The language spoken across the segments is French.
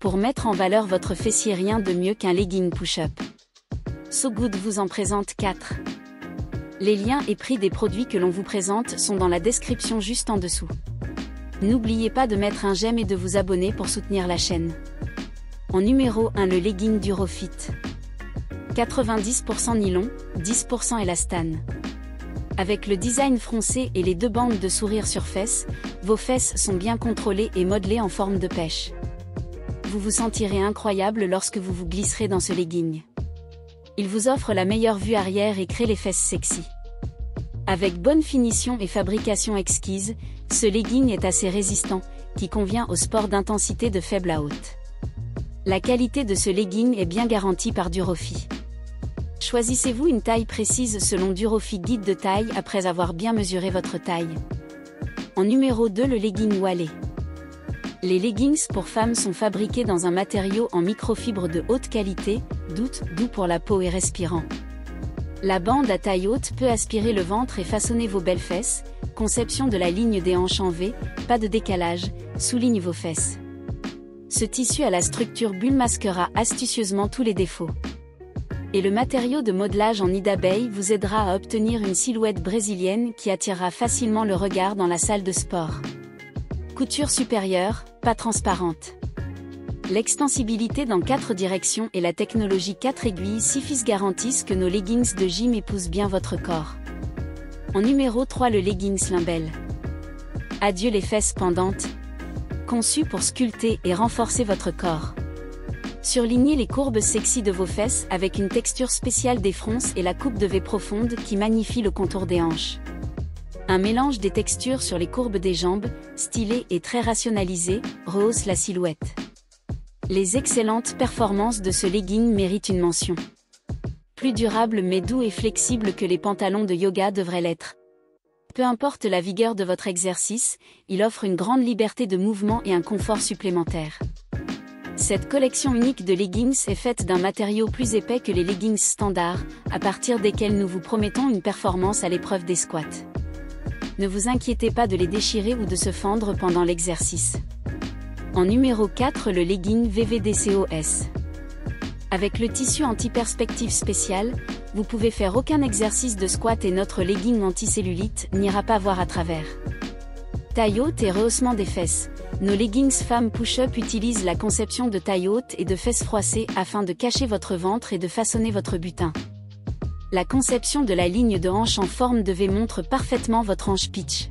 Pour mettre en valeur votre fessier, rien de mieux qu'un legging push-up. So Good vous en présente 4. Les liens et prix des produits que l'on vous présente sont dans la description juste en dessous. N'oubliez pas de mettre un j'aime et de vous abonner pour soutenir la chaîne. En numéro 1, le legging Durofit. 90% nylon, 10% élastane. Avec le design froncé et les 2 bandes de sourire sur fesses, vos fesses sont bien contrôlées et modelées en forme de pêche. Vous vous sentirez incroyable lorsque vous vous glisserez dans ce legging. Il vous offre la meilleure vue arrière et crée les fesses sexy. Avec bonne finition et fabrication exquise, ce legging est assez résistant, qui convient aux sports d'intensité de faible à haute. La qualité de ce legging est bien garantie par Durofi. Choisissez-vous une taille précise selon Durofi Guide de taille après avoir bien mesuré votre taille. En numéro 2, le legging Wallé. Les leggings pour femmes sont fabriqués dans un matériau en microfibre de haute qualité, doux pour la peau et respirant. La bande à taille haute peut aspirer le ventre et façonner vos belles fesses. Conception de la ligne des hanches en V, pas de décalage, souligne vos fesses. Ce tissu à la structure bulle masquera astucieusement tous les défauts. Et le matériau de modelage en nid d'abeille vous aidera à obtenir une silhouette brésilienne qui attirera facilement le regard dans la salle de sport. Couture supérieure, pas transparente. L'extensibilité dans 4 directions et la technologie 4 aiguilles SIFIS garantissent que nos leggings de gym épousent bien votre corps. En numéro 3, le legging Slimbell. Adieu les fesses pendantes. Conçu pour sculpter et renforcer votre corps. Surlignez les courbes sexy de vos fesses avec une texture spéciale des fronces et la coupe de V profonde qui magnifie le contour des hanches. Un mélange des textures sur les courbes des jambes, stylé et très rationalisé, rehausse la silhouette. Les excellentes performances de ce legging méritent une mention. Plus durable mais doux et flexible que les pantalons de yoga devraient l'être. Peu importe la vigueur de votre exercice, il offre une grande liberté de mouvement et un confort supplémentaire. Cette collection unique de leggings est faite d'un matériau plus épais que les leggings standards, à partir desquels nous vous promettons une performance à l'épreuve des squats. Ne vous inquiétez pas de les déchirer ou de se fendre pendant l'exercice. En numéro 4, le legging VVDCOS. Avec le tissu anti-perspective spécial, vous pouvez faire aucun exercice de squat et notre legging anti-cellulite n'ira pas voir à travers. Taille haute et rehaussement des fesses. Nos leggings femmes push-up utilisent la conception de taille haute et de fesses froissées afin de cacher votre ventre et de façonner votre butin. La conception de la ligne de hanche en forme de V montre parfaitement votre hanche pitch.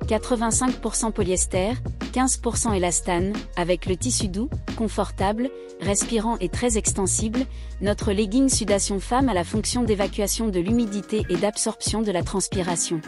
85% polyester, 15% élastane, avec le tissu doux, confortable, respirant et très extensible, notre legging sudation femme a la fonction d'évacuation de l'humidité et d'absorption de la transpiration.